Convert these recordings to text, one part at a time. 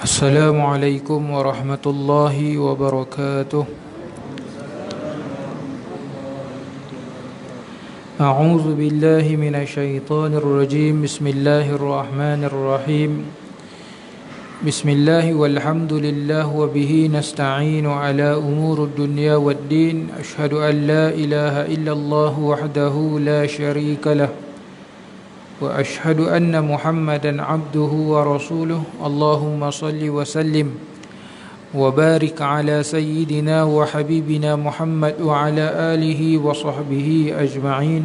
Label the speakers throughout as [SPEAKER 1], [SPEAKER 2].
[SPEAKER 1] السلام عليكم ورحمة الله وبركاته. أعوذ بالله من الشيطان الرجيم. بسم الله الرحمن الرحيم. بسم الله والحمد لله وبه نستعين على أمور الدنيا والدين. أشهد أن لا إله إلا الله وحده لا شريك له، وأشهد أن محمدا عبده ورسوله. اللهم صل وسلم وبارك على سيدنا وحبيبنا محمد وعلى آله وصحبه أجمعين.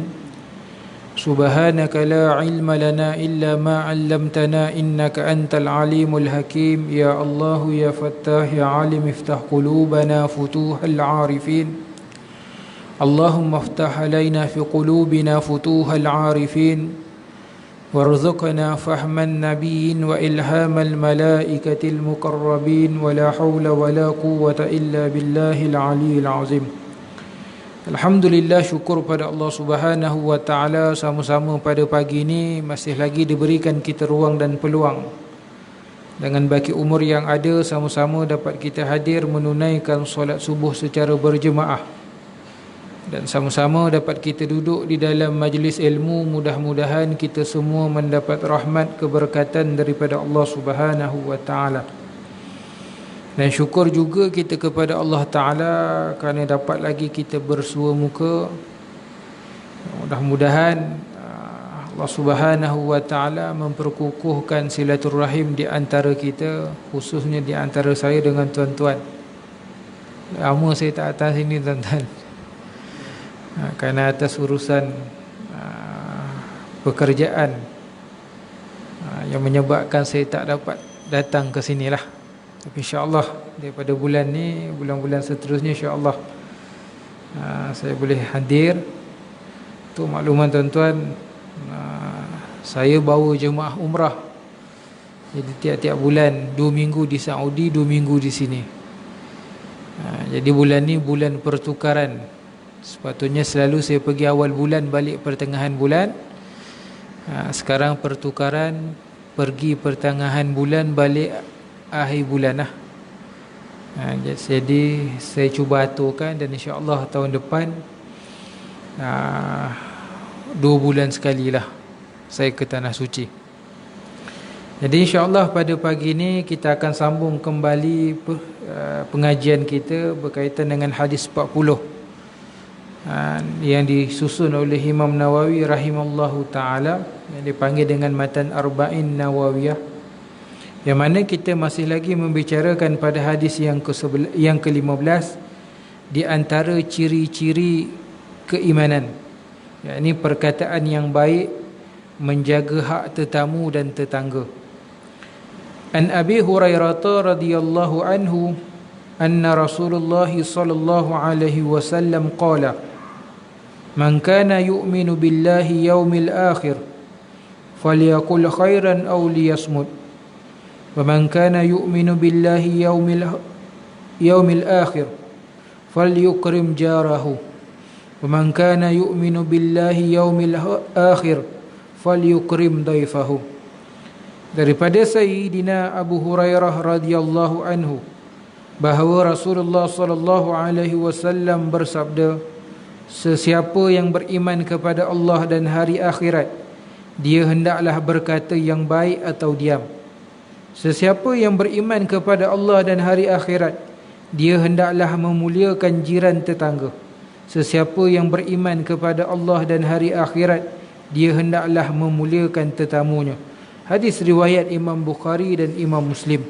[SPEAKER 1] سبحانك لا علم لنا إلا ما علمتنا إنك أنت العليم الحكيم. يا الله يا فتاح يا عالم افتح قلوبنا فتوح العارفين. اللهم افتح علينا في قلوبنا فتوح العارفين، وارزقنا فهم النبيين وإلهام الملائكة المقربين. ولا حول ولا قوة إلا بالله العلي العظيم. Alhamdulillah, syukur pada Allah Subhanahu wa Ta'ala. Sama-sama pada pagi ini masih lagi diberikan kita ruang dan peluang, dengan baki umur yang ada, sama-sama dapat kita hadir menunaikan solat subuh secara berjemaah, dan sama-sama dapat kita duduk di dalam majlis ilmu. Mudah-mudahan kita semua mendapat rahmat keberkatan daripada Allah Subhanahu wa Ta'ala. Dan syukur juga kita kepada Allah Ta'ala kerana dapat lagi kita bersua muka. Mudah-mudahan Allah Subhanahu wa Ta'ala memperkukuhkan silaturahim di antara kita, khususnya di antara saya dengan tuan-tuan. Lama saya tak atas sini tuan-tuan, kerana atas urusan pekerjaan yang menyebabkan saya tak dapat datang ke sinilah. Tapi insya-Allah daripada bulan ni, bulan-bulan seterusnya, insya-Allah saya boleh hadir. Untuk makluman tuan-tuan, saya bawa jemaah umrah. Jadi tiap-tiap bulan 2 minggu di Saudi, 2 minggu di sini. Jadi bulan ni bulan pertukaran. Sepatutnya selalu saya pergi awal bulan, balik pertengahan bulan. Sekarang pertukaran, pergi pertengahan bulan, balik akhir bulan lah. Jadi saya cuba aturkan, dan insya-Allah tahun depan 2 bulan sekali lah saya ke Tanah Suci. Jadi insya-Allah pada pagi ini kita akan sambung kembali pengajian kita berkaitan dengan hadis 40 yang disusun oleh Imam Nawawi rahimallahu ta'ala, yang dipanggil dengan matan Arba'in Nawawiyah, yang mana kita masih lagi membicarakan pada hadis yang ke-15 di antara ciri-ciri keimanan, yakni perkataan yang baik, menjaga hak tetamu dan tetangga. An Abi Hurairah radhiyallahu anhu anna Rasulullah sallallahu alaihi wasallam qala: "Man kana yu'minu billahi yawmil akhir falyaqul khairan aw liyasmut. ومن كان يؤمن بالله يوم الآخر فليكرم جاره ومن كان يؤمن بالله يوم الآخر فليكرم ضيفه." Daripada Sayyidina Abu Hurairah radhiyallahu anhu bahawa Rasulullah sallallahu alaihi wasallam bersabda, sesiapa yang beriman kepada Allah dan hari akhirat, dia hendaklah berkata yang baik atau diam. Sesiapa yang beriman kepada Allah dan hari akhirat, dia hendaklah memuliakan jiran tetangga. Sesiapa yang beriman kepada Allah dan hari akhirat, dia hendaklah memuliakan tetamunya. Hadis riwayat Imam Bukhari dan Imam Muslim.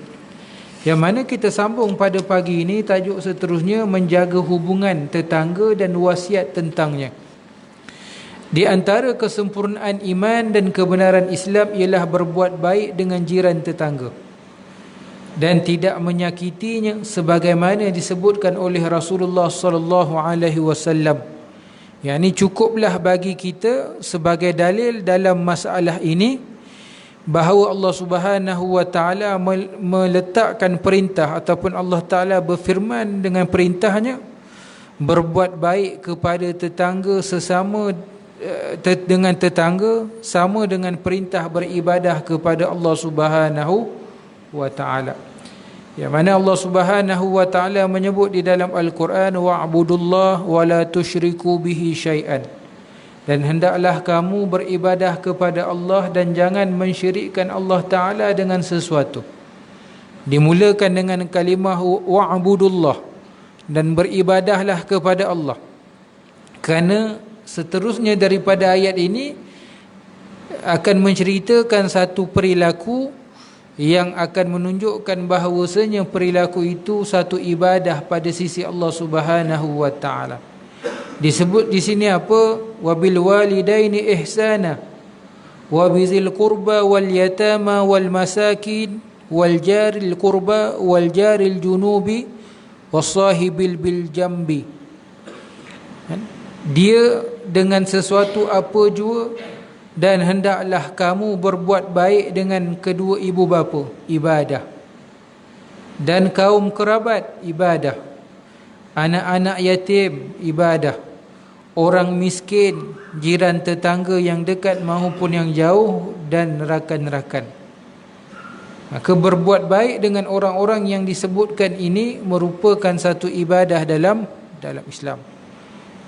[SPEAKER 1] Yang mana kita sambung pada pagi ini, tajuk seterusnya menjaga hubungan tetangga dan wasiat tentangnya. Di antara kesempurnaan iman dan kebenaran Islam ialah berbuat baik dengan jiran tetangga dan tidak menyakitinya, sebagaimana disebutkan oleh Rasulullah sallallahu alaihi wasallam. Yani cukuplah bagi kita sebagai dalil dalam masalah ini bahawa Allah Subhanahu wa Ta'ala meletakkan perintah, ataupun Allah Ta'ala berfirman dengan perintahnya, berbuat baik kepada tetangga sesama dengan tetangga sama dengan perintah beribadah kepada Allah Subhanahu wa ta'ala. Yang mana Allah Subhanahu wa taala menyebut di dalam Al-Quran, wa'budullah wa la tusyriku bihi syai'an. Dan hendaklah kamu beribadah kepada Allah dan jangan mensyirikkan Allah taala dengan sesuatu. Dimulakan dengan kalimah wa'budullah, dan beribadahlah kepada Allah. Kerana seterusnya daripada ayat ini akan menceritakan satu perilaku yang akan menunjukkan bahawasanya perilaku itu satu ibadah pada sisi Allah Subhanahu wa taala. Disebut di sini apa? Wabil walidaini ihsana wa bizil qurba wal yatama wal masakin wal jaril qurba wal jaril junubi wasahibil bil jambi. Dia dengan sesuatu apa jua, dan hendaklah kamu berbuat baik dengan kedua ibu bapa, ibadah, dan kaum kerabat, ibadah, anak-anak yatim, ibadah, orang miskin, jiran tetangga yang dekat maupun yang jauh, dan rakan-rakan. Maka berbuat baik dengan orang-orang yang disebutkan ini merupakan satu ibadah dalam Islam.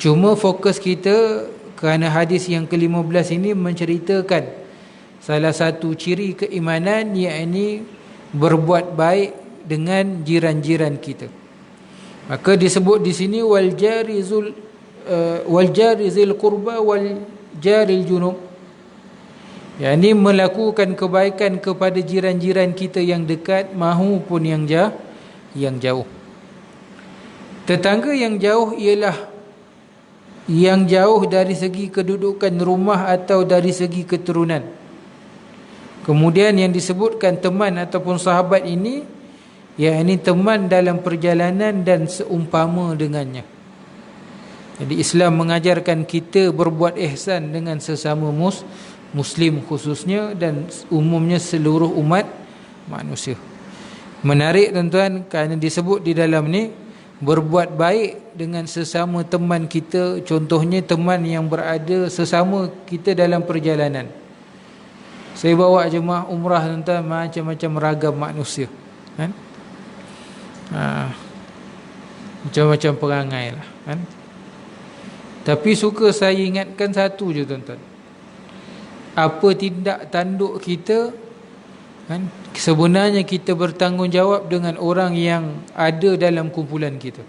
[SPEAKER 1] Cuma fokus kita kerana hadis yang ke-15 ini menceritakan salah satu ciri keimanan, yakni berbuat baik dengan jiran-jiran kita. Maka disebut di sini wal jarizil qurba wal jaril junub, yakni melakukan kebaikan kepada jiran-jiran kita yang dekat maupun yang jauh. Tetangga yang jauh ialah yang jauh dari segi kedudukan rumah atau dari segi keturunan. Kemudian yang disebutkan teman ataupun sahabat ini, yakni teman dalam perjalanan dan seumpama dengannya. Jadi Islam mengajarkan kita berbuat ihsan dengan sesama Muslim khususnya, dan umumnya seluruh umat manusia. Menarik tuan-tuan, kerana disebut di dalam ni berbuat baik dengan sesama teman kita. Contohnya teman yang berada sesama kita dalam perjalanan. Saya bawa jemaah umrah tuan-tuan, macam-macam ragam manusia, kan? Macam-macam perangai lah, kan? Tapi suka saya ingatkan satu je tuan-tuan. Apa tindak tanduk kita, kan? Sebenarnya kita bertanggungjawab dengan orang yang ada dalam kumpulan kita.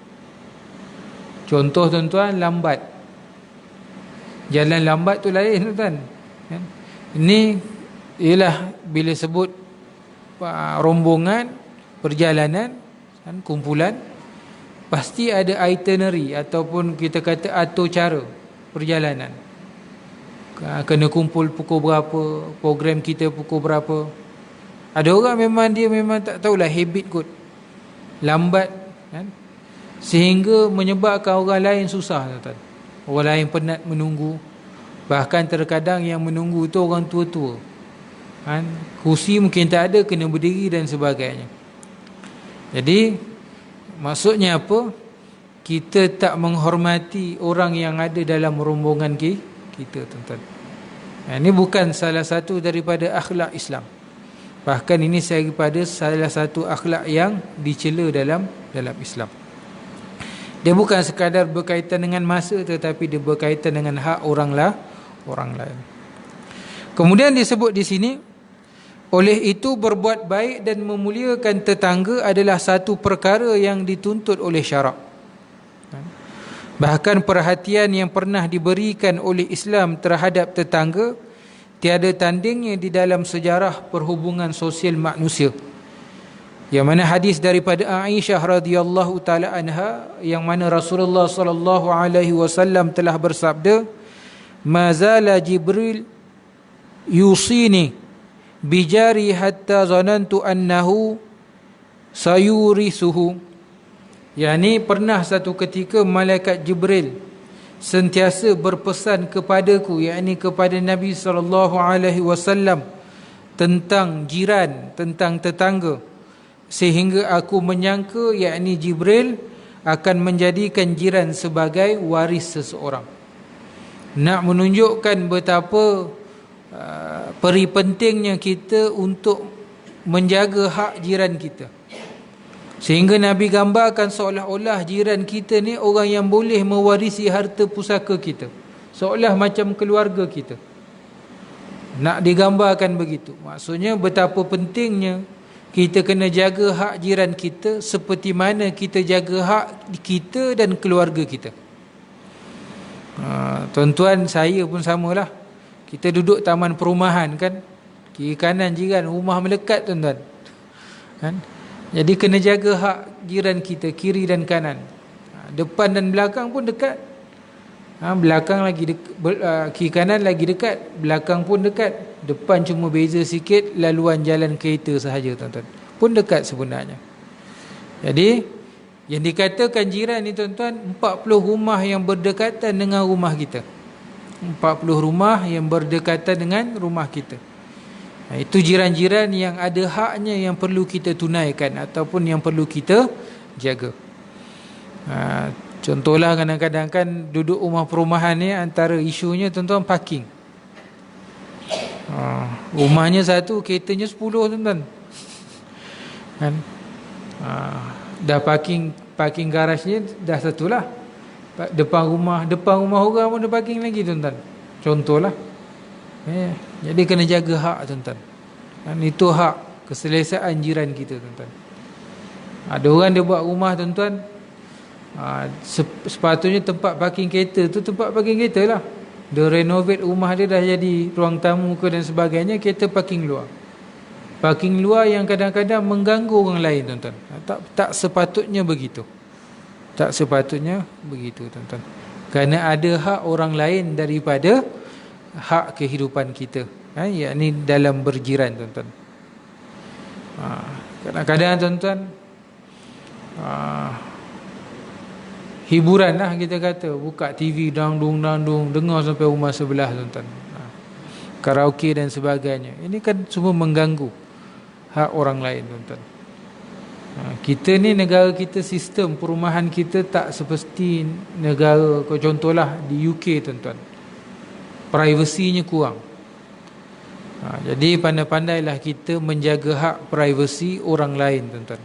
[SPEAKER 1] Contoh tuan-tuan, lambat. Jalan lambat tu lain tuan-tuan, kan? Ini ialah bila sebut rombongan, perjalanan, kan, kumpulan, pasti ada itinerary ataupun kita kata atur cara perjalanan. Kena kumpul pukul berapa, program kita pukul berapa. Ada orang memang tak tahulah, habit kot, lambat, kan? Sehingga menyebabkan orang lain susah, tuan-tuan. Orang lain penat menunggu. Bahkan terkadang yang menunggu tu orang tua-tua, kan? Kursi mungkin tak ada, kena berdiri dan sebagainya. Jadi maksudnya apa? Kita tak menghormati orang yang ada dalam rombongan kita, tuan-tuan. Ini bukan salah satu daripada akhlak Islam. Bahkan ini daripada salah satu akhlak yang dicela dalam Islam. Dia bukan sekadar berkaitan dengan masa, tetapi dia berkaitan dengan hak orang lain. Kemudian disebut di sini, oleh itu berbuat baik dan memuliakan tetangga adalah satu perkara yang dituntut oleh syarak. Bahkan perhatian yang pernah diberikan oleh Islam terhadap tetangga tiada tandingnya di dalam sejarah perhubungan sosial manusia. Yang mana hadis daripada Aisyah radhiyallahu taala anha, yang mana Rasulullah sallallahu alaihi wasallam telah bersabda, "Mazala Jibril yusini bijari hatta zanantu annahu sayurisuhu." Yani pernah satu ketika malaikat Jibril sentiasa berpesan kepadaku, yakni kepada Nabi SAW, tentang jiran, tentang tetangga, sehingga aku menyangka, yakni Jibril akan menjadikan jiran sebagai waris seseorang. Nak menunjukkan betapa peri pentingnya kita untuk menjaga hak jiran kita. Sehingga Nabi gambarkan seolah-olah jiran kita ni orang yang boleh mewarisi harta pusaka kita, seolah macam keluarga kita. Nak digambarkan begitu. Maksudnya betapa pentingnya kita kena jaga hak jiran kita seperti mana kita jaga hak kita dan keluarga kita. Tuan-tuan, saya pun samalah. Kita duduk taman perumahan kan, kiri kanan jiran, rumah melekat tuan-tuan kan? Jadi kena jaga hak jiran kita kiri dan kanan. Depan dan belakang pun dekat. Belakang lagi kiri kanan lagi dekat, belakang pun dekat. Depan cuma beza sikit laluan jalan kereta sahaja tuan-tuan. Pun dekat sebenarnya. Jadi yang dikatakan jiran ni tuan-tuan, 40 rumah yang berdekatan dengan rumah kita. 40 rumah yang berdekatan dengan rumah kita. Itu jiran-jiran yang ada haknya yang perlu kita tunaikan ataupun yang perlu kita jaga. Contohlah kadang-kadang kan duduk rumah perumahan ni, antara isunya tuan-tuan parking. Rumahnya satu, keretanya 10 tuan-tuan kan? Dah parking garajnya dah satulah. Depan rumah orang pun ada parking lagi tuan-tuan. Contohlah. Jadi kena jaga hak tuan-tuan. Dan itu hak keselesaan jiran kita tuan-tuan. Ada orang dia buat rumah tuan-tuan, sepatutnya tempat parking kereta tu tempat parking kereta lah. Dia renovate rumah dia dah jadi ruang tamu ke dan sebagainya, kereta parking luar. Parking luar yang kadang-kadang mengganggu orang lain tuan-tuan. Tak sepatutnya begitu. Tak sepatutnya begitu tuan-tuan. Kerana ada hak orang lain daripada hak kehidupan kita, yakni dalam berjiran tuan-tuan. Kadang-kadang tuan-tuan, hiburan lah kita kata, buka TV dangdung dengar sampai rumah sebelah tuan-tuan, karaoke dan sebagainya. Ini kan semua mengganggu hak orang lain tuan-tuan. Kita ni, negara kita, sistem perumahan kita tak seperti negara, contohlah di UK tuan-tuan, privasinya kurang. Jadi pandai-pandailah kita menjaga hak privasi orang lain tuan-tuan.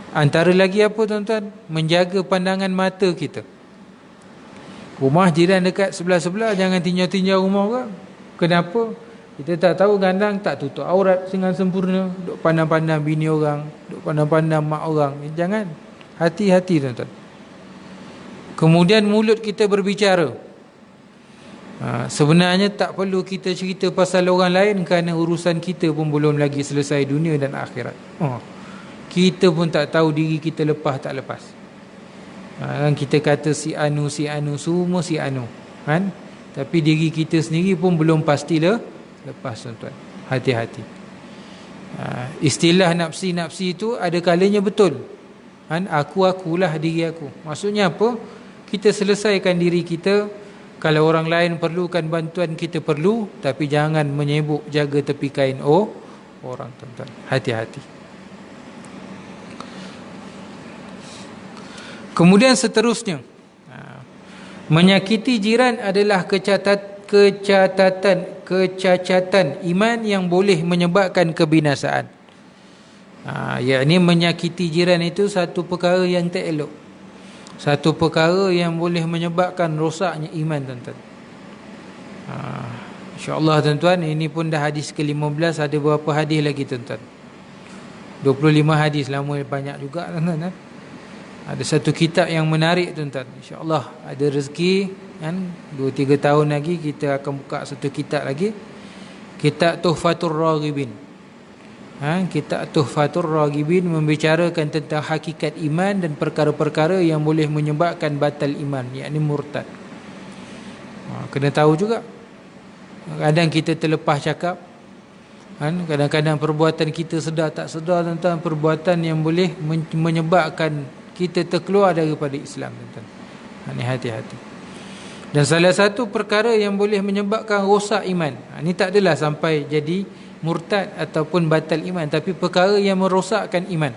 [SPEAKER 1] Antara lagi apa tuan-tuan? Menjaga pandangan mata kita. Rumah jiran dekat sebelah-sebelah, jangan tinjau-tinjau rumah orang. Kenapa? Kita tak tahu gandang tak tutup aurat dengan sempurna, duk pandang-pandang bini orang, duk pandang-pandang mak orang. Jangan. Hati-hati tuan-tuan. Kemudian mulut kita berbicara. Sebenarnya tak perlu kita cerita pasal orang lain, kerana urusan kita pun belum lagi selesai, dunia dan akhirat. Kita pun tak tahu diri kita lepas tak lepas. Kita kata si anu, semua si anu kan? Tapi diri kita sendiri pun belum pastilah lepas tuan-tuan. Hati-hati. Istilah nafsi-nafsi itu ada kalanya betul kan? Aku-akulah diri aku. Maksudnya apa? Kita selesaikan diri kita. Kalau orang lain perlukan bantuan, kita perlu, tapi jangan menyebuk jaga tepi kain orang tuan-tuan. Hati-hati. Kemudian seterusnya, menyakiti jiran adalah kecacatan iman yang boleh menyebabkan kebinasaan. Yakni menyakiti jiran itu satu perkara yang tak elok, satu perkara yang boleh menyebabkan rosaknya iman tuan-tuan. InsyaAllah tuan-tuan, ini pun dah hadis ke-15. Ada berapa hadis lagi tuan-tuan? 25 hadis. Lama banyak juga tuan-tuan. Ada satu kitab yang menarik tuan-tuan. InsyaAllah ada rezeki kan, 2-3 tahun lagi kita akan buka satu kitab lagi, kitab Tuhfatur Raghibin. Kitab Tuhfatur Raghibin membicarakan tentang hakikat iman dan perkara-perkara yang boleh menyebabkan batal iman, yakni murtad. Kena tahu juga. Kadang kita terlepas cakap kan, kadang-kadang perbuatan kita sedar tak sedar tentang perbuatan yang boleh menyebabkan kita terkeluar daripada Islam tuan-tuan. Ini hati-hati. Dan salah satu perkara yang boleh menyebabkan rosak iman, ini tak adalah sampai jadi murtad ataupun batal iman, tapi perkara yang merosakkan iman.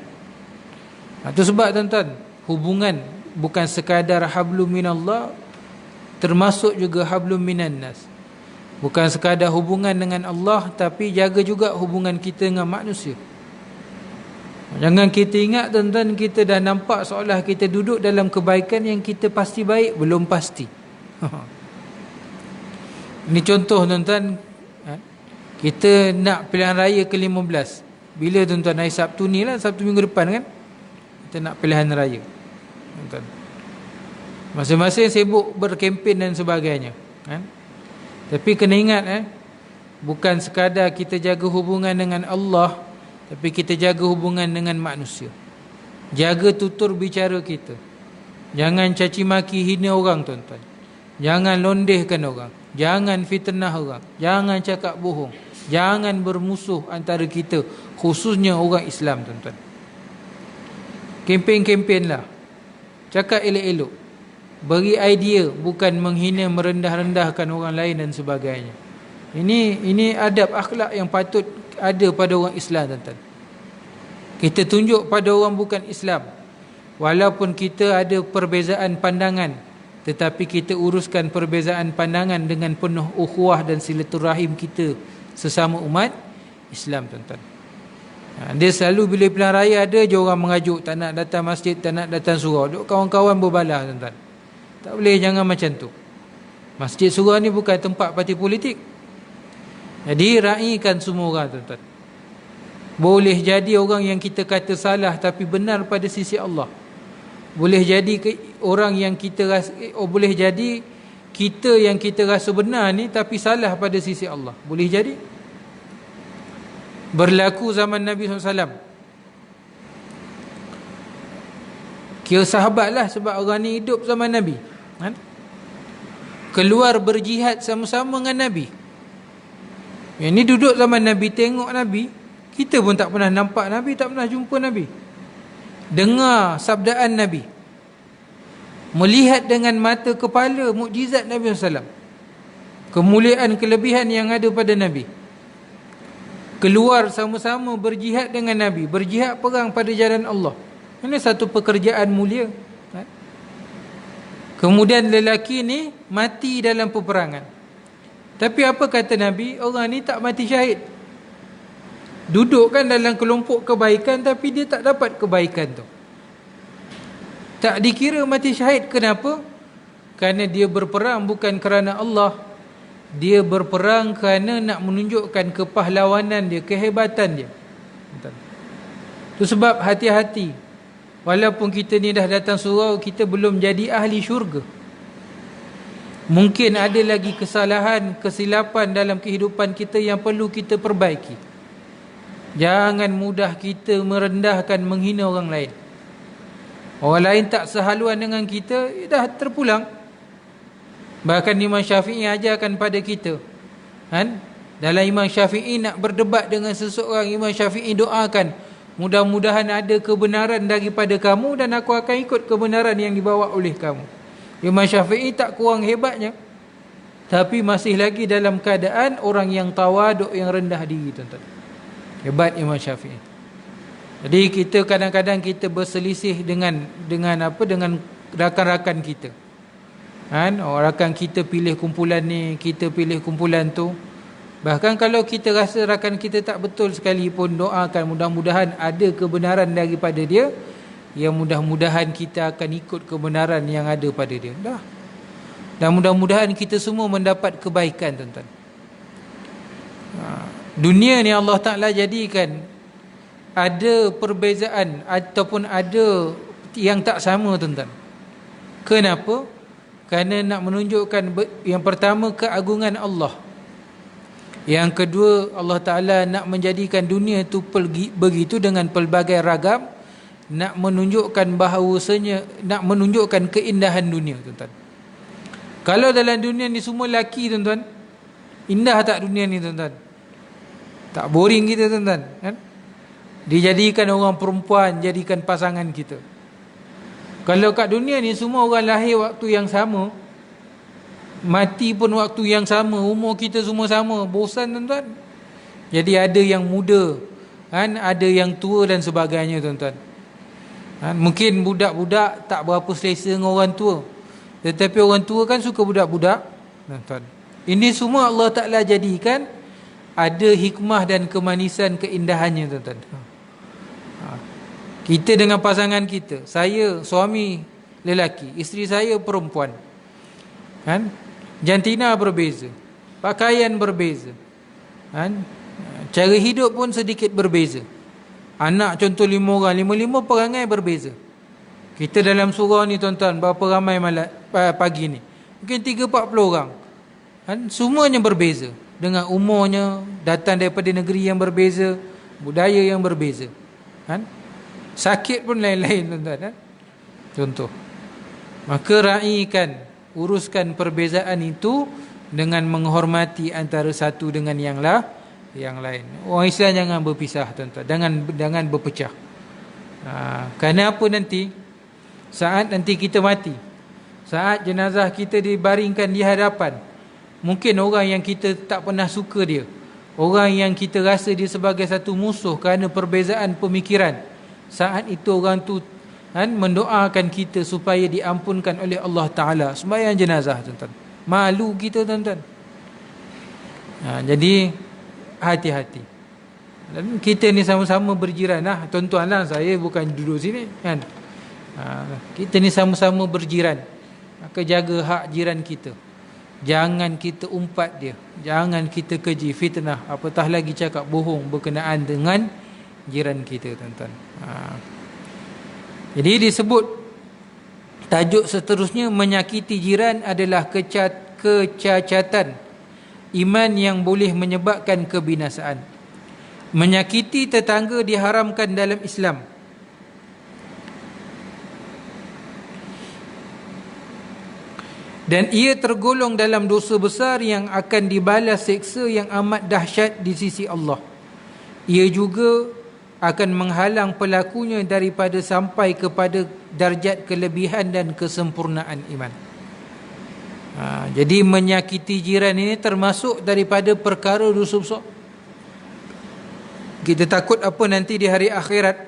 [SPEAKER 1] Itu sebab tuan-tuan, hubungan bukan sekadar hablum minallah, termasuk juga hablum minan nas. Bukan sekadar hubungan dengan Allah, tapi jaga juga hubungan kita dengan manusia. Jangan kita ingat tuan-tuan, kita dah nampak seolah kita duduk dalam kebaikan yang kita pasti baik. Belum pasti. Ini contoh tuan-tuan, kita nak pilihan raya ke-15. Bila tuan-tuan? Hari Sabtu ni lah, Sabtu minggu depan kan, kita nak pilihan raya tuan-tuan. Masing-masing sibuk berkempen dan sebagainya kan? Tapi kena ingat bukan sekadar kita jaga hubungan dengan Allah, tapi kita jaga hubungan dengan manusia. Jaga tutur bicara kita. Jangan caci maki, hina orang tuan-tuan. Jangan londehkan orang. Jangan fitnah orang. Jangan cakap bohong. Jangan bermusuh antara kita, khususnya orang Islam tuan-tuan. Kempen-kempen lah. Cakap elok-elok. Beri idea, bukan menghina, merendah-rendahkan orang lain dan sebagainya. Ini adab akhlak yang patut ada pada orang Islam tuan-tuan. Kita tunjuk pada orang bukan Islam, walaupun kita ada perbezaan pandangan, tetapi kita uruskan perbezaan pandangan dengan penuh ukhuwah dan silaturahim kita sesama umat Islam tuan-tuan. Dia selalu bila pilihan raya ada je orang mengajuk, tak nak datang masjid, tak nak datang surau. Duk kawan-kawan berbalah tuan-tuan. Tak boleh, jangan macam tu. Masjid surau ni bukan tempat parti politik. Jadi raikan semua orang tuan-tuan. Boleh jadi orang yang kita kata salah tapi benar pada sisi Allah. Boleh jadi orang yang kita rasa, boleh jadi kita yang kita rasa benar ni tapi salah pada sisi Allah. Boleh jadi. Berlaku zaman Nabi SAW. Kira sahabat lah, sebab orang ni hidup zaman Nabi kan? Keluar berjihad sama-sama dengan Nabi. Yang ni duduk zaman Nabi, tengok Nabi. Kita pun tak pernah nampak Nabi, tak pernah jumpa Nabi. Dengar sabdaan Nabi, melihat dengan mata kepala mukjizat Nabi SAW, kemuliaan kelebihan yang ada pada Nabi. Keluar sama-sama berjihad dengan Nabi, berjihad perang pada jalan Allah. Ini satu pekerjaan mulia. Kemudian lelaki ni mati dalam peperangan. Tapi apa kata Nabi? Orang ni tak mati syahid. Duduk kan dalam kelompok kebaikan, tapi dia tak dapat kebaikan tu. Tak dikira mati syahid. Kenapa? Kerana dia berperang bukan kerana Allah. Dia berperang kerana nak menunjukkan kepahlawanan dia, kehebatan dia. Itu sebab hati-hati. Walaupun kita ni dah datang surau, kita belum jadi ahli syurga. Mungkin ada lagi kesalahan, kesilapan dalam kehidupan kita yang perlu kita perbaiki. Jangan mudah kita merendahkan, menghina orang lain. Orang lain tak sehaluan dengan kita, dah terpulang. Bahkan Imam Syafi'i ajarkan pada kita kan? Dalam Imam Syafi'i nak berdebat dengan seseorang, Imam Syafi'i doakan, mudah-mudahan ada kebenaran daripada kamu dan aku akan ikut kebenaran yang dibawa oleh kamu. Imam Syafi'i tak kurang hebatnya, tapi masih lagi dalam keadaan orang yang tawaduk, yang rendah diri tuan-tuan. Hebat Imam Syafi'i. Jadi kita kadang-kadang kita berselisih dengan rakan-rakan kita. Kan? Rakan kita pilih kumpulan ni, kita pilih kumpulan tu. Bahkan kalau kita rasa rakan kita tak betul sekalipun, doakan mudah-mudahan ada kebenaran daripada dia, yang mudah-mudahan kita akan ikut kebenaran yang ada pada dia. Dah. Dan mudah-mudahan kita semua mendapat kebaikan tuan-tuan. Dunia ni Allah Ta'ala jadikan ada perbezaan ataupun ada yang tak sama tuan-tuan. Kenapa? Kerana nak menunjukkan yang pertama keagungan Allah. Yang kedua, Allah Ta'ala nak menjadikan dunia itu begitu dengan pelbagai ragam, nak menunjukkan bahawasanya, nak menunjukkan keindahan dunia tuan-tuan. Kalau dalam dunia ni semua laki tuan-tuan, indah tak dunia ni tuan-tuan? Tak boring kita tuan-tuan kan? Dijadikan orang perempuan jadikan pasangan kita. Kalau kat dunia ni semua orang lahir waktu yang sama, mati pun waktu yang sama, umur kita semua sama, bosan tuan-tuan. Jadi ada yang muda kan, ada yang tua dan sebagainya tuan-tuan. Mungkin budak-budak tak berapa selesa dengan orang tua, tetapi orang tua kan suka budak-budak tuan-tuan. Ini semua Allah Ta'ala jadikan ada hikmah dan kemanisan, keindahannya tuan-tuan. Kita dengan pasangan kita, saya suami lelaki, isteri saya perempuan, kan? Jantina berbeza, pakaian berbeza, kan? Cara hidup pun sedikit berbeza. Anak contoh 5 orang, 5 perangai berbeza. Kita dalam surau ni tuan-tuan, berapa ramai pagi ni? Mungkin 30-40 orang, kan? Semuanya berbeza, dengan umurnya, datang daripada negeri yang berbeza, budaya yang berbeza, kan? Sakit pun lain-lain tuan-tuan, kan? Contoh. Maka raikan, uruskan perbezaan itu dengan menghormati antara satu dengan yang lain. Orang Islam jangan berpisah tuan-tuan, jangan berpecah. Kerana apa nanti? Saat nanti kita mati, saat jenazah kita dibaringkan di hadapan, mungkin orang yang kita tak pernah suka dia, orang yang kita rasa dia sebagai satu musuh kerana perbezaan pemikiran, saat itu orang tu, kan, mendoakan kita supaya diampunkan oleh Allah Ta'ala sembahyang jenazah tuan-tuan. Malu kita tuan-tuan. Jadi hati-hati. Dan kita ni sama-sama berjiran lah tuan-tuan lah, saya bukan duduk sini, kan? Kita ni sama-sama berjiran. Maka jaga hak jiran kita. Jangan kita umpat dia, jangan kita keji fitnah, apatah lagi cakap bohong berkenaan dengan jiran kita tuan-tuan. Jadi disebut tajuk seterusnya, menyakiti jiran adalah kecacatan iman yang boleh menyebabkan kebinasaan. Menyakiti tetangga diharamkan dalam Islam. Dan ia tergolong dalam dosa besar yang akan dibalas seksa yang amat dahsyat di sisi Allah. Ia juga akan menghalang pelakunya daripada sampai kepada darjat kelebihan dan kesempurnaan iman. Jadi menyakiti jiran ini termasuk daripada perkara dosa besar. Kita takut apa nanti di hari akhirat,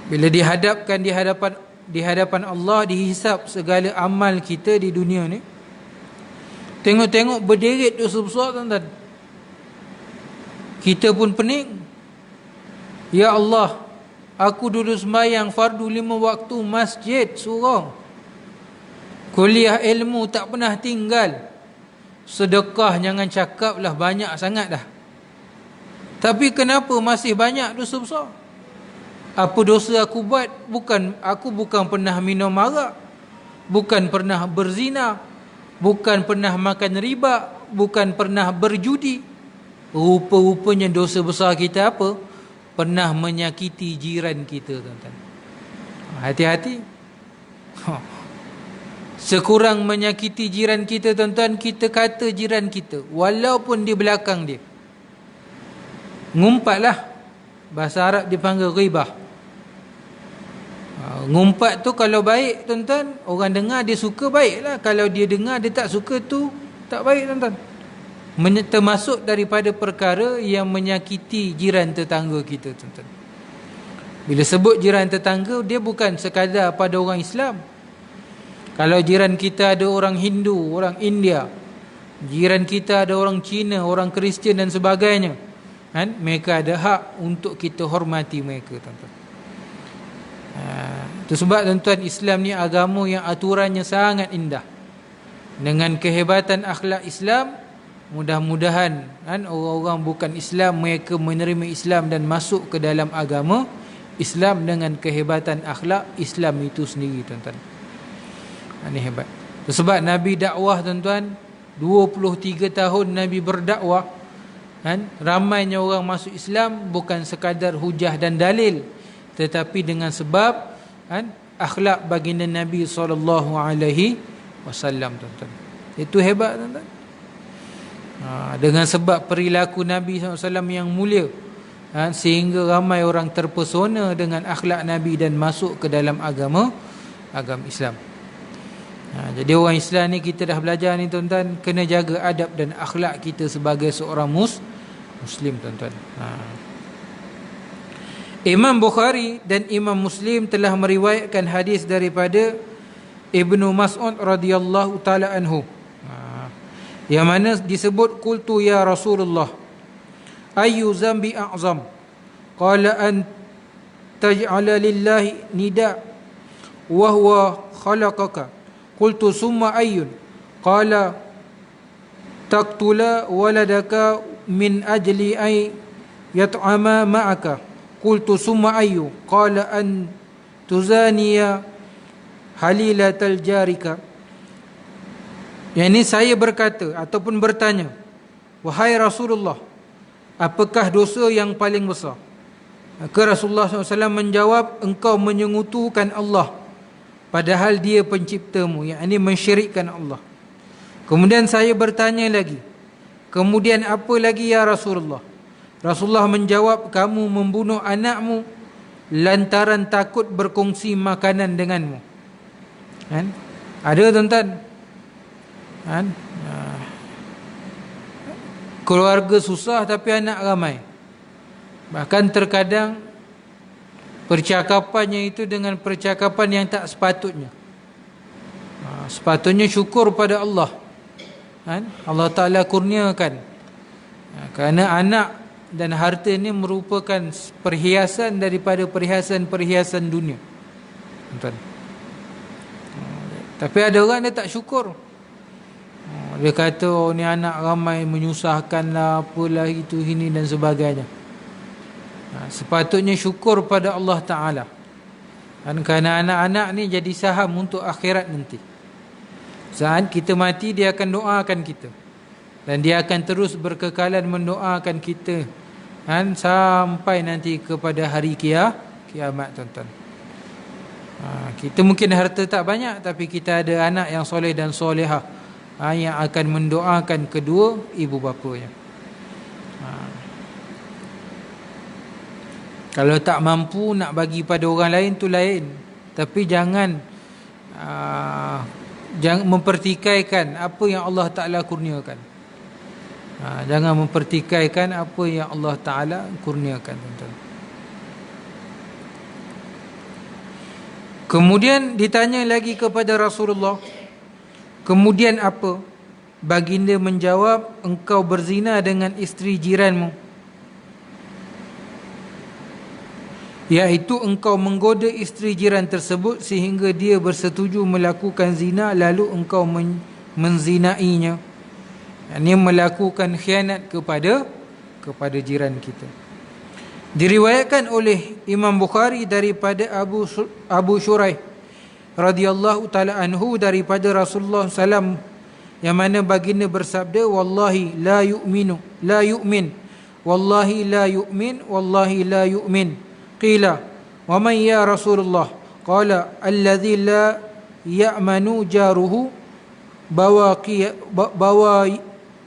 [SPEAKER 1] bila dihadapkan di hadapan Allah, dihisap segala amal kita di dunia ni, tengok-tengok berderet dosa besar tuan-tuan. Kita pun pening. Ya Allah, aku dulu sembahyang fardu 5 waktu masjid surau, kuliah ilmu tak pernah tinggal, sedekah jangan cakap lah, banyak sangat dah. Tapi kenapa masih banyak dosa besar? Apa dosa aku buat? Aku bukan pernah minum arak, bukan pernah berzina, bukan pernah makan riba, bukan pernah berjudi. Rupa-rupanya dosa besar kita apa? Pernah menyakiti jiran kita tuan-tuan. Hati-hati. Sekurang menyakiti jiran kita tuan-tuan, kita kata jiran kita walaupun di belakang dia, ngumpatlah. Bahasa Arab dipanggil ghibah. Ngumpat tu kalau baik tuan-tuan, orang dengar dia suka, baiklah. Kalau dia dengar dia tak suka, tu tak baik tuan-tuan. Termasuk daripada perkara yang menyakiti jiran tetangga kita tuan-tuan. Bila sebut jiran tetangga, dia bukan sekadar pada orang Islam. Kalau jiran kita ada orang Hindu, orang India, jiran kita ada orang Cina, orang Kristian dan sebagainya, kan? Mereka ada hak untuk kita hormati mereka tuan-tuan. Itu sebab tuan-tuan, Islam ni agama yang aturannya sangat indah. Dengan kehebatan akhlak Islam, mudah-mudahan, kan, orang-orang bukan Islam mereka menerima Islam dan masuk ke dalam agama Islam dengan kehebatan akhlak Islam itu sendiri tuan-tuan. Ini hebat. Sebab Nabi dakwah tuan-tuan, 23 tahun Nabi berdakwah, kan, ramainya orang masuk Islam bukan sekadar hujah dan dalil, tetapi dengan sebab, kan, akhlak baginda Nabi SAW tuan-tuan. Itu hebat tuan-tuan. Dengan sebab perilaku Nabi SAW yang mulia, sehingga ramai orang terpesona dengan akhlak Nabi dan masuk ke dalam agama Islam. Jadi orang Islam ni, kita dah belajar ni tuan-tuan, kena jaga adab dan akhlak kita sebagai seorang Muslim tuan-tuan. Imam Bukhari dan Imam Muslim telah meriwayatkan hadis daripada Ibnu Mas'ud radhiyallahu taala anhu, yang mana disebut, qultu ya Rasulullah, ayyu zambi a'zam? Qala an taj'ala lillahi nida wa huwa khalaqaka. Qultu summa ayyun? Qala taqtula waladaka min ajli ay yat'ama ma'aka. Qultu summa ayyu? Qala an tuzaniya halilatal jarika. Yang ini saya berkata ataupun bertanya, wahai Rasulullah, apakah dosa yang paling besar? Maka Rasulullah SAW menjawab, engkau menyengutukan Allah padahal dia penciptamu, yang ini mensyirikkan Allah. Kemudian saya bertanya lagi, kemudian apa lagi ya Rasulullah? Rasulullah menjawab, kamu membunuh anakmu lantaran takut berkongsi makanan denganmu. Kan? Ada tuan-tuan? Kan? Keluarga susah tapi anak ramai. Bahkan terkadang percakapannya itu dengan percakapan yang tak sepatutnya. Sepatutnya syukur pada Allah. Kan? Allah Ta'ala kurniakan. Kerana anak dan harta ini merupakan perhiasan daripada perhiasan-perhiasan dunia. Tuan. Tapi ada orang dia tak syukur. Dia kata, oh ni anak ramai menyusahkan lah, apalah itu, ini dan sebagainya. Sepatutnya syukur pada Allah Ta'ala. Kerana anak-anak ni jadi saham untuk akhirat nanti. Saat kita mati, dia akan doakan kita. Dan dia akan terus berkekalan mendoakan kita. Sampai nanti kepada hari kiamat, tuan-tuan. Kita mungkin harta tak banyak, tapi kita ada anak yang soleh dan solehah, yang akan mendoakan kedua ibu bapanya. Kalau tak mampu nak bagi pada orang lain tu lain, tapi jangan mempertikaikan apa yang Allah Ta'ala kurniakan. Jangan mempertikaikan apa yang Allah Ta'ala kurniakan, tuan-tuan. Kemudian ditanya lagi kepada Rasulullah, kemudian apa? Baginda menjawab, engkau berzina dengan isteri jiranmu, iaitu engkau menggoda isteri jiran tersebut sehingga dia bersetuju melakukan zina, lalu engkau menzinainya. Ini melakukan khianat kepada jiran kita. Diriwayatkan oleh Imam Bukhari daripada Abu Shuraih radhiyallahu taala anhu daripada Rasulullah SAW, yang mana baginda bersabda, wallahi la yu'min, wallahi la yu'min, wallahi la yu'min. Qila wa man ya Rasulullah? Qala alladhi la ya'manu jaruhu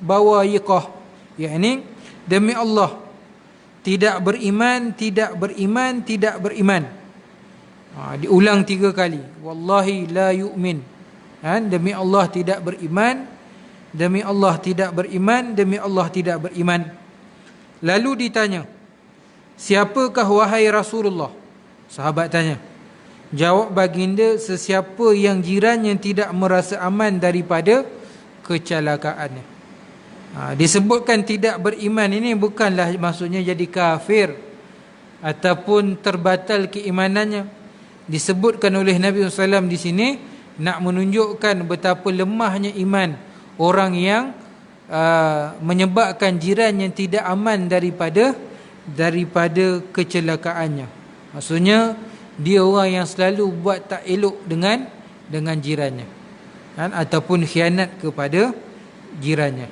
[SPEAKER 1] bawayiqah. Yani demi Allah, tidak beriman, tidak beriman, tidak beriman. Diulang 3 kali. Wallahi la yu'min. Demi Allah tidak beriman, demi Allah tidak beriman, demi Allah tidak beriman. Lalu ditanya, siapakah wahai Rasulullah? Sahabat tanya. Jawab baginda, sesiapa yang jirannya tidak merasa aman daripada kecelakaannya. Disebutkan tidak beriman ini bukanlah maksudnya jadi kafir ataupun terbatal keimanannya. Disebutkan oleh Nabi SAW di sini nak menunjukkan betapa lemahnya iman orang yang menyebabkan jiran yang tidak aman daripada kecelakaannya. Maksudnya dia orang yang selalu buat tak elok dengan jirannya, ataupun khianat kepada jirannya.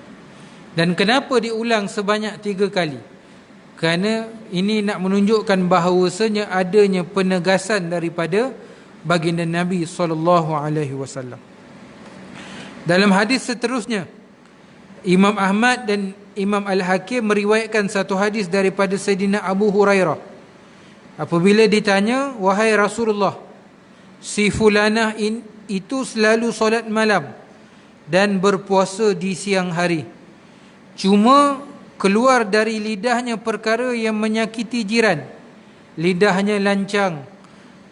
[SPEAKER 1] Dan kenapa diulang sebanyak 3 kali? Kerana ini nak menunjukkan bahawasanya adanya penegasan daripada baginda Nabi SAW. Dalam hadis seterusnya, Imam Ahmad dan Imam Al-Hakim meriwayatkan satu hadis daripada Sayyidina Abu Hurairah. Apabila ditanya, wahai Rasulullah, si fulanah itu selalu solat malam dan berpuasa di siang hari, cuma keluar dari lidahnya perkara yang menyakiti jiran, lidahnya lancang.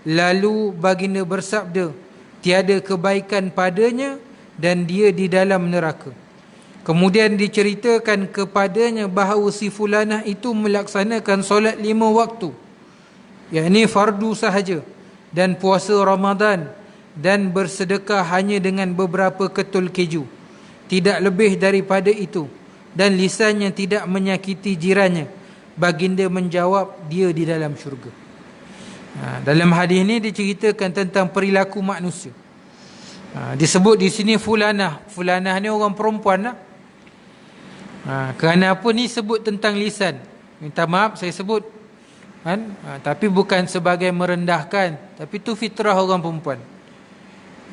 [SPEAKER 1] Lalu baginda bersabda, tiada kebaikan padanya dan dia di dalam neraka. Kemudian diceritakan kepadanya bahawa si fulanah itu melaksanakan solat 5 waktu yakni fardu sahaja, dan puasa Ramadan, dan bersedekah hanya dengan beberapa ketul keju, tidak lebih daripada itu, dan lisannya tidak menyakiti jirannya, baginda menjawab, dia di dalam syurga. Dalam hadis ini diceritakan tentang perilaku manusia. Disebut di sini fulanah. Fulanah ni orang perempuan lah. Kerana apa ni sebut tentang lisan? Minta maaf saya sebut kan? Tapi bukan sebagai merendahkan, tapi tu fitrah orang perempuan.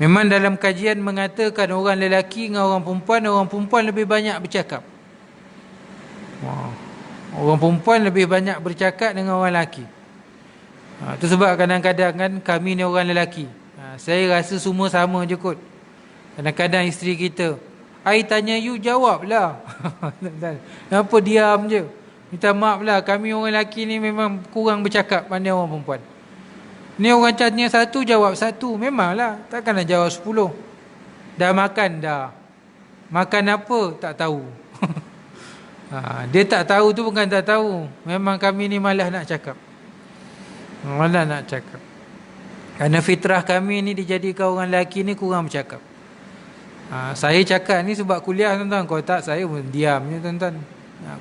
[SPEAKER 1] Memang dalam kajian mengatakan orang lelaki dengan orang perempuan lebih banyak bercakap. Orang perempuan lebih banyak bercakap dengan orang lelaki. Itu sebab kadang-kadang kan kami ni orang lelaki, saya rasa semua sama je kot. Kadang-kadang isteri kita, I tanya you jawab lah. Kenapa diam je? Minta maaf lah, kami orang lelaki ni memang kurang bercakap pandai orang perempuan. Ni orang tanya satu jawab satu. Memanglah, takkan nak jawab 10. Dah makan dah. Makan apa tak tahu. Dia tak tahu tu bukan tak tahu, memang kami ni malas nak cakap. Malas nak cakap. Kerana fitrah kami ni dijadikan orang lelaki ni kurang bercakap. Saya cakap ni sebab kuliah tuan-tuan. Kalau tak saya pun diam je tuan-tuan.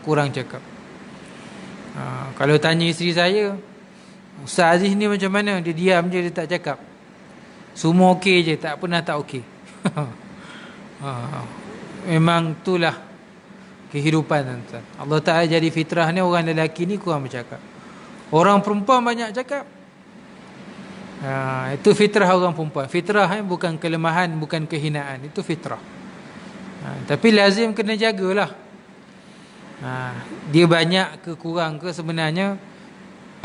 [SPEAKER 1] Kurang cakap. Kalau tanya isteri saya, Ustaz Aziz ni macam mana? Dia diam je, dia tak cakap. Semua okey je, tak pernah tak okey. Memang itulah kehidupan tuan-tuan. Allah Ta'ala jadi fitrah ni orang lelaki ni kurang bercakap. Orang perempuan banyak cakap. Itu fitrah orang perempuan. Fitrah bukan kelemahan, bukan kehinaan. Itu fitrah. Tapi lazim kena jagalah. Dia banyak ke kurang ke, sebenarnya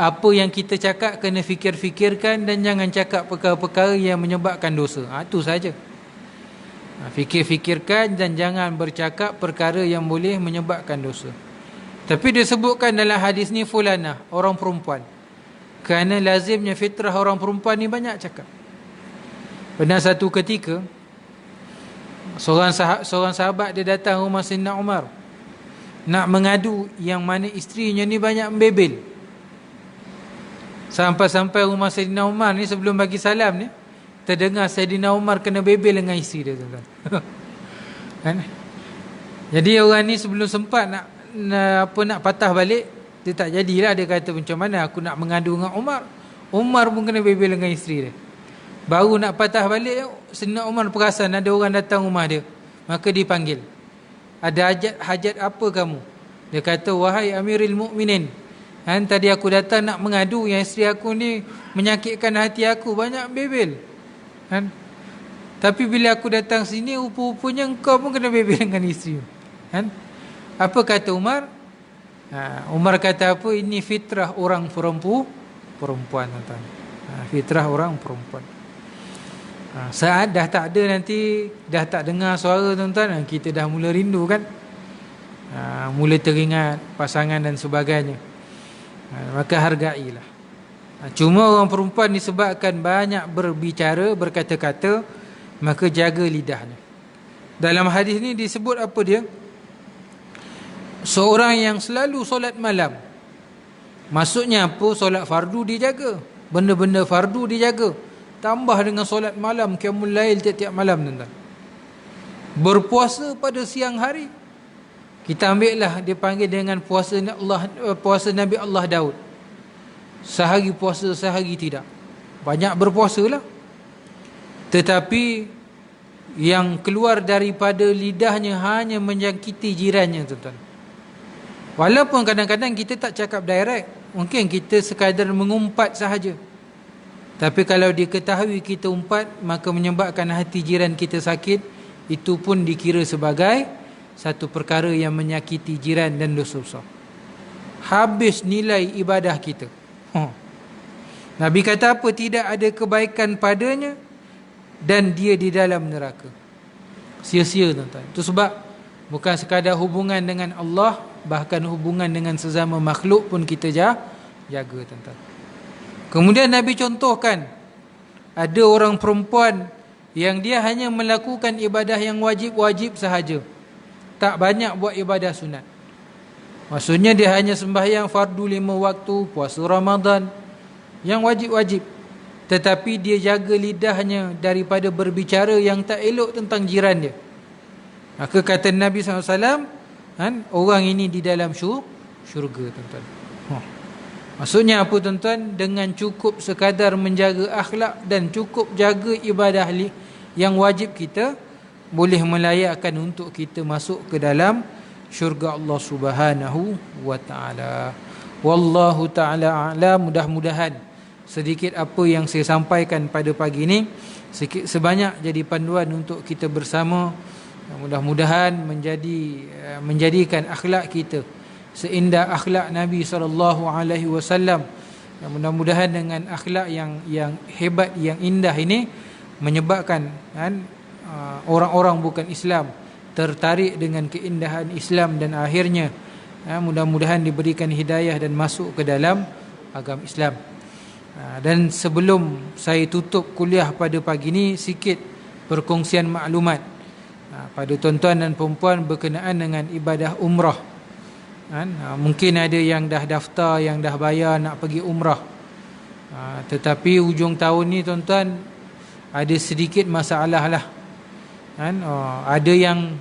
[SPEAKER 1] apa yang kita cakap kena fikir-fikirkan, dan jangan cakap perkara-perkara yang menyebabkan dosa. Itu saja. Fikir-fikirkan dan jangan bercakap perkara yang boleh menyebabkan dosa. Tapi disebutkan dalam hadis ni fulanah, orang perempuan. Kerana lazimnya fitrah orang perempuan ni banyak cakap. Pernah satu ketika seorang sahabat dia datang rumah Sayyidina Umar nak mengadu yang mana isterinya ni banyak membebel. Sampai-sampai rumah Sayyidina Umar ni, sebelum bagi salam ni, terdengar Sayyidina Umar kena bebel dengan isteri dia, tuan-tuan. Kan? Jadi orang ni sebelum sempat nak patah balik, dia tak jadilah. Dia kata, macam mana aku nak mengadu dengan Umar? Umar pun kena bebel dengan isteri dia. Baru nak patah balik, Sayyidina Umar perasan ada orang datang rumah dia. Maka dipanggil. Ada hajat apa kamu? Dia kata, wahai Amirul Mukminin, tadi aku datang nak mengadu yang isteri aku ni menyakitkan hati aku, banyak bebel. Tapi bila aku datang sini, rupa-rupanya engkau pun kena bebel dengan isteri. Apa kata Umar? Umar kata apa? Ini fitrah orang perempuan. Fitrah orang perempuan. Saat dah tak ada nanti, dah tak dengar suara tuan-tuan, kita dah mula rindu kan, mula teringat pasangan dan sebagainya. Maka hargailah. Cuma orang perempuan disebabkan banyak berbicara, berkata-kata, maka jaga lidahnya. Dalam hadis ni disebut apa dia? Seorang yang selalu solat malam. Maksudnya apa? Solat fardu dijaga, benda-benda fardu dijaga, tambah dengan solat malam, qiyamul lail tiap-tiap malam tuan-tuan. Berpuasa pada siang hari. Kita ambil lah, dia panggil dengan puasa Nabi Allah Daud. Sehari puasa, sehari tidak. Banyak berpuasa lah. Tetapi yang keluar daripada lidahnya hanya menyakiti jirannya tuan-tuan. Walaupun kadang-kadang kita tak cakap direct, mungkin kita sekadar mengumpat sahaja. Tapi kalau diketahui kita umpat, maka menyebabkan hati jiran kita sakit, itu pun dikira sebagai satu perkara yang menyakiti jiran dan dosa besar. Habis nilai ibadah kita. Nabi kata apa? Tidak ada kebaikan padanya dan dia di dalam neraka. Sia-sia tuan-tuan. Itu sebab bukan sekadar hubungan dengan Allah, bahkan hubungan dengan sesama makhluk pun kita jaga tuan-tuan. Kemudian Nabi contohkan, ada orang perempuan yang dia hanya melakukan ibadah yang wajib-wajib sahaja, tak banyak buat ibadah sunat. Maksudnya dia hanya sembahyang fardu 5 waktu, puasa Ramadan, yang wajib-wajib, tetapi dia jaga lidahnya daripada berbicara yang tak elok tentang jiran dia. Maka kata Nabi SAW, orang ini di dalam syurga, tuan-tuan. Maksudnya apa, tuan-tuan? Dengan cukup sekadar menjaga akhlak dan cukup jaga ibadah yang wajib kita, boleh melayakkan untuk kita masuk ke dalam syurga Allah Subhanahu wa taala. Wallahu taala a'lam. Mudah-mudahan sedikit apa yang saya sampaikan pada pagi ini sedikit sebanyak jadi panduan untuk kita bersama. Mudah-mudahan menjadikan akhlak kita seindah akhlak Nabi SAW. Mudah-mudahan dengan akhlak yang hebat, yang indah ini menyebabkan orang-orang bukan Islam tertarik dengan keindahan Islam dan akhirnya mudah-mudahan diberikan hidayah dan masuk ke dalam agama Islam. Dan sebelum saya tutup kuliah pada pagi ini, sikit perkongsian maklumat pada tuan-tuan dan perempuan berkenaan dengan ibadah umrah. Mungkin ada yang dah daftar, yang dah bayar nak pergi umrah, tetapi hujung tahun ni tuan-tuan ada sedikit masalah lah. Ada yang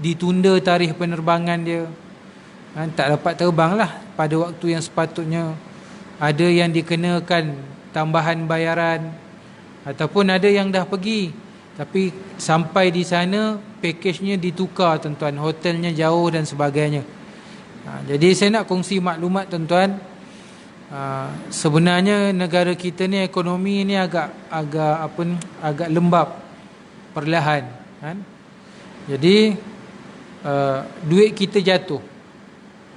[SPEAKER 1] ditunda tarikh penerbangan dia, tak dapat terbang lah pada waktu yang sepatutnya. Ada yang dikenakan tambahan bayaran, ataupun ada yang dah pergi tapi sampai di sana pakejnya ditukar, tuan-tuan, hotelnya jauh dan sebagainya. Jadi saya nak kongsi maklumat, tuan-tuan. Sebenarnya negara kita ni ekonomi ni agak lembab perlahan, Jadi duit kita jatuh.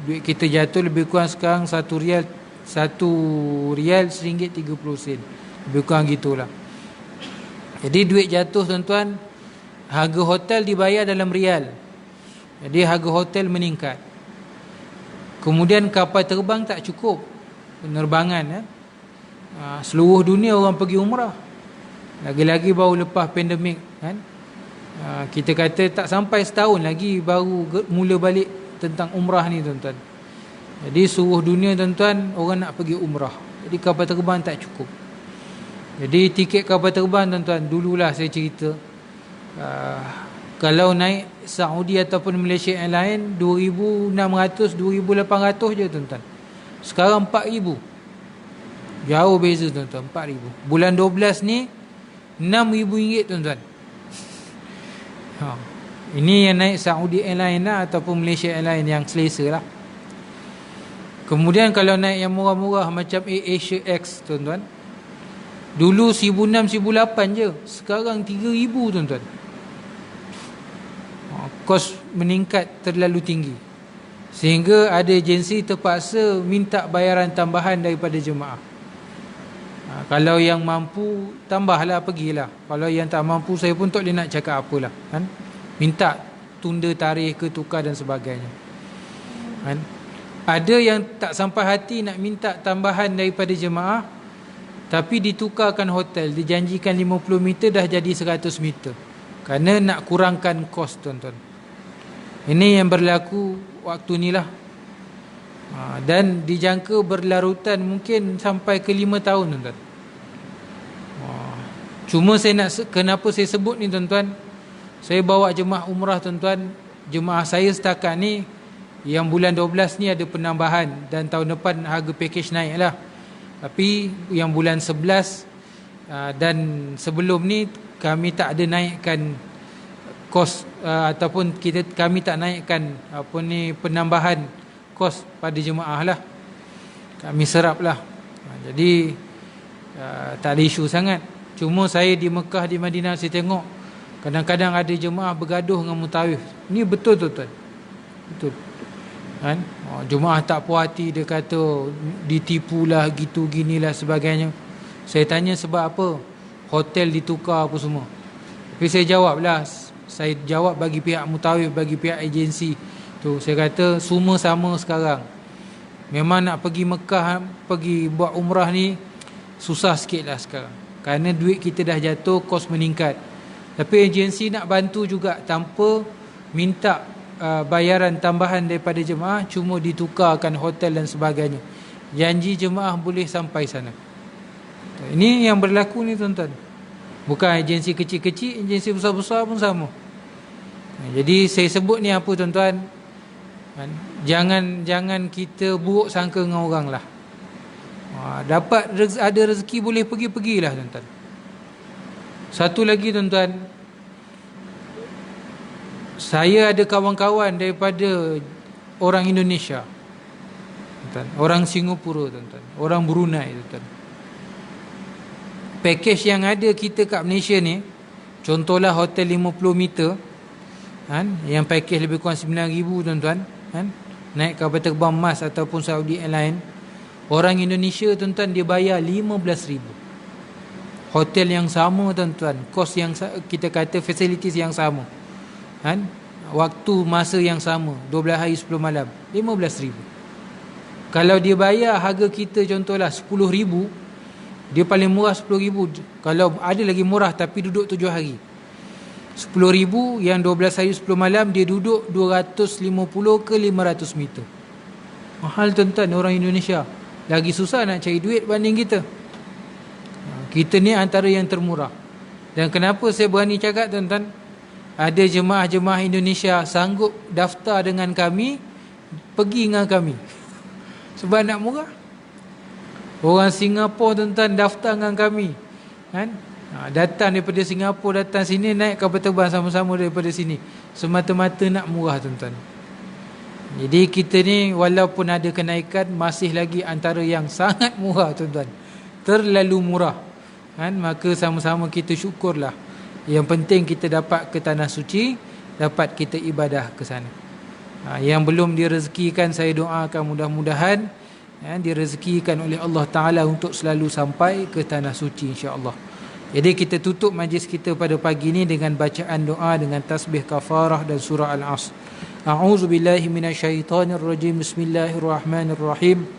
[SPEAKER 1] Duit kita jatuh lebih kurang sekarang 1 rial RM1.30. Lebih kurang gitulah. Jadi duit jatuh, tuan-tuan. Harga hotel dibayar dalam rial, jadi harga hotel meningkat. Kemudian kapal terbang tak cukup penerbangan. Seluruh dunia orang pergi umrah, lagi-lagi baru lepas pandemik, kita kata tak sampai setahun lagi baru mula balik tentang umrah ni, tuan-tuan. Jadi seluruh dunia, tuan-tuan, orang nak pergi umrah, jadi kapal terbang tak cukup. Jadi tiket kapal terbang, tuan-tuan, dululah saya cerita, kalau naik Saudi ataupun Malaysia Airlines 2,600, 2,800 je, tuan-tuan. Sekarang 4,000. Jauh beza, tuan-tuan, 4,000. Bulan 12 ni RM6,000, tuan-tuan. Ini yang naik Saudi Airlines lah, ataupun Malaysia Airlines yang selesa lah. Kemudian kalau naik yang murah-murah macam Asia X, tuan-tuan, dulu 1,600, 1,800 je, sekarang 3,000, tuan-tuan. Kos meningkat terlalu tinggi, sehingga ada agensi terpaksa minta bayaran tambahan daripada jemaah. Kalau yang mampu, tambahlah, pergilah. Kalau yang tak mampu, saya pun tak boleh nak cakap apalah, minta tunda tarikh ke tukar dan sebagainya. Ada yang tak sampai hati nak minta tambahan daripada jemaah, tapi ditukarkan hotel, dijanjikan 50 meter dah jadi 100 meter, kerana nak kurangkan kos, tuan-tuan. Ini yang berlaku waktu ni lah. Dan dijangka berlarutan mungkin sampai ke 5 tahun, tuan-tuan. Cuma saya nak, kenapa saya sebut ni, tuan-tuan, saya bawa jemaah umrah, tuan-tuan. Jemaah saya setakat ni yang bulan 12 ni ada penambahan, dan tahun depan harga pakej naik lah. Tapi yang bulan 11 dan sebelum ni kami tak ada naikkan kos, ataupun kami tak naikkan penambahan kos pada jemaah lah. Kami serap lah. Jadi tak ada isu sangat. Cuma saya di Mekah, di Madinah, saya tengok kadang-kadang ada jemaah bergaduh dengan mutawif. Ni betul, tuan-tuan, betul. Jemaah tak puas hati, dia kata ditipulah, gitu ginilah sebagainya. Saya tanya sebab apa hotel ditukar apa semua. Tapi saya jawablah, saya jawab bagi pihak mutawif, bagi pihak agensi tu, saya kata semua sama sekarang. Memang nak pergi Mekah, pergi buat umrah ni susah sikit lah sekarang, kerana duit kita dah jatuh, kos meningkat. Tapi agensi nak bantu juga tanpa minta bayaran tambahan daripada jemaah, cuma ditukarkan hotel dan sebagainya. Janji jemaah boleh sampai sana. Ini yang berlaku ni tuan-tuan. Bukan agensi kecil-kecil, agensi besar-besar pun sama. Jadi saya sebut ni apa tuan-tuan, Jangan kita buruk sangka dengan orang lah. Dapat ada rezeki boleh pergilah tuan-tuan. Satu lagi tuan-tuan, saya ada kawan-kawan daripada orang Indonesia, tuan-tuan, orang Singapura tuan-tuan, orang Brunei tuan-tuan. Pakej yang ada kita kat Malaysia ni, contohlah hotel 50 meter kan, yang pakej lebih kurang 9,000 tuan-tuan kan, naik kapal terbang MAS ataupun Saudi Airline. Orang Indonesia tuan-tuan dia bayar 15,000. Hotel yang sama tuan-tuan, kos yang kita kata facilities yang sama kan, waktu masa yang sama, 12 hari 10 malam, 15,000. Kalau dia bayar harga kita contohlah 10,000, dia paling murah 10,000. Kalau ada lagi murah tapi duduk 7 hari, 10,000 yang 12 hari 10 malam, dia duduk 250 ke 500 meter. Mahal tuan-tuan. Orang Indonesia lagi susah nak cari duit banding kita. Kita ni antara yang termurah. Dan kenapa saya berani cakap tuan-tuan, ada jemaah-jemaah Indonesia sanggup daftar dengan kami, pergi dengan kami sebab nak murah. Orang Singapura tuan-tuan daftar dengan kami kan, datang daripada Singapura, datang sini, naik kapal terbang sama-sama daripada sini, semata-mata nak murah tuan-tuan. Jadi kita ni walaupun ada kenaikan, masih lagi antara yang sangat murah tuan-tuan, terlalu murah kan. Maka sama-sama kita syukurlah. Yang penting kita dapat ke tanah suci, dapat kita ibadah ke sana. Yang belum direzekikan, saya doakan mudah-mudahan direzekikan oleh Allah Ta'ala untuk selalu sampai ke tanah suci, insya-Allah. Jadi kita tutup majlis kita pada pagi ini dengan bacaan doa dengan tasbih kafarah dan surah Al-Asr. A'udzu billahi minasyaitonir rajim. Bismillahirrahmanirrahim.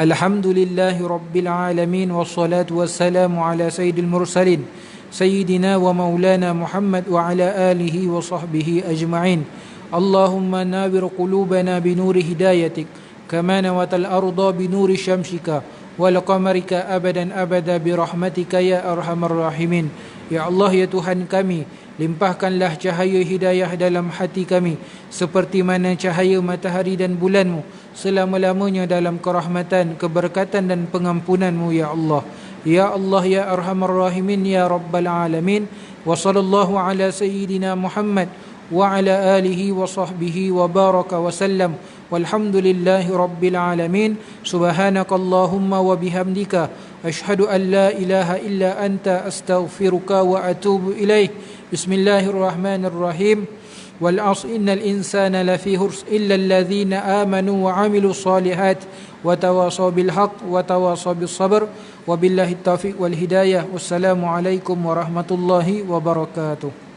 [SPEAKER 1] Alhamdulillahi rabbil alamin, wassalatu wassalamu ala sayyidil mursalin sayyidina wa maulana Muhammad wa ala alihi wa sahbihi ajma'in. Allahumma nawwir qulubana binuri hidayatik kama nawatal arda binuri syamsika wal qamarika abadan abada birahmatika ya arhamar rahimin. Ya Allah, ya Tuhan kami, limpahkanlah cahaya hidayah dalam hati kami seperti mana cahaya matahari dan bulanmu selama-lamanya dalam kerahmatan, keberkatan dan pengampunanmu ya Allah. Ya Allah, ya arhamar rahimin, ya rabbal alamin. Wa sallallahu ala sayyidina Muhammad wa ala alihi wa sahbihi wa baraka wa sallam. Walhamdulillahi rabbil alamin. Subhanakallahumma wa bihamdika ashhadu an la ilaha illa anta astaghfiruka wa atubu ilaih. Bismillahirrahmanirrahim. Wal 'asri innal insana lafi khusr illa alladhina amanu wa 'amilus solihat wa tawasaw bil haqq wa tawasaw bis sabr. Wabillahi taufiq wal hidayah. Wassalamu alaikum warahmatullahi wabarakatuh.